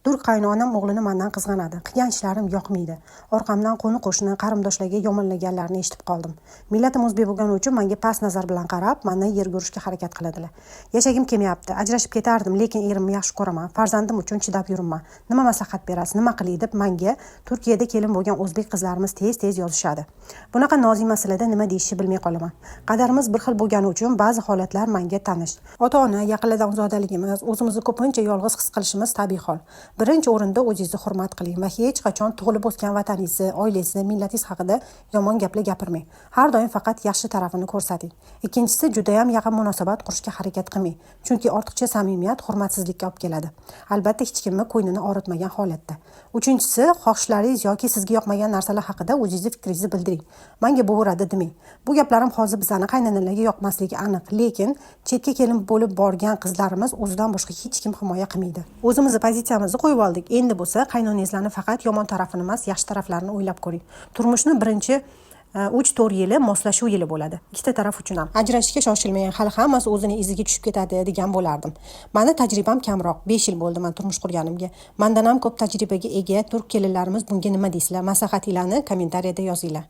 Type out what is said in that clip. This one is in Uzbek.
Turk qaynonam o'g'lini mendan qizg'anadi. Qilgan ishlarim yoqmaydi. Orqamdan qo'ni-qo'shni, qarindoshlarga yomonlaganlarni eshitib qoldim. Millatim o'zbek bo'lgani uchun menga past nazar bilan qarab, mendan yerga urishga harakat qiladilar. Yashagim kelmayapti. Ajrashib ketardim, lekin erimni yaxshi ko'raman. Farzandim uchun chidab yuribman. Nima maslahat berasiz? Nima qilay deb menga Turkiyada kelin bo'lgan o'zbek qizlarimiz tez-tez yozishadi. Bunaqa nozik masalada nima deyishni bilmay qolaman. Qadarimiz bir xil bo'lgani uchun ba'zi holatlar menga tanish. Ota-ona, yaqinlardan uzoqdaligimiz, o'zimizni ko'pincha yolg'iz his qilishimiz tabiiy hol. Birinchi o'rinda o'zingizni hurmat qiling va hech qachon tug'ilib o'sgan vataningizni, oilangizni, millatingiz haqida yomon gaplar gapirmang. Har doim faqat yaxshi tarafini ko'rsating. Ikkinchisi, juda ham yaqin munosabat qurishga harakat qilmang, chunki ortiqcha samimiyat hurmatsizlikka olib keladi. Albatta hech kimni qo'ynini og'ritmagan holatda. Uchinchisi, xohishlaringiz yoki sizga yoqmagan narsalar haqida o'zingizni fikringizni bildiring. Menga bo'veradi demang. Bu gaplarim hozir bizani qaynanalarga yoqmasligi aniq, lekin chetga kelin bo'lib borgan qizlarimiz o'zidan boshqa hech kim himoya qilmaydi. O'zimizni pozitsiyamizni qo'yib oldik. Endi bo'lsa qaynonangizlarni faqat yomon tarafini emas, yaxshi taraflarini o'ylab ko'ring. Turmushni birinchi 3-4 yili moslashuv yili bo'ladi. Ikkita taraf uchun ham. Ajrashishga shoshilmang, hali hammasi o'zining iziga tushib ketadi degan bo'lardim. Meni tajribam kamroq, 5 yil bo'ldi men turmush qurganimga. Mendan ham ko'p tajribaga ega turk kelinlarimiz bunga nima deysizlar? Maslahatinglarni kommentariyada yozinglar.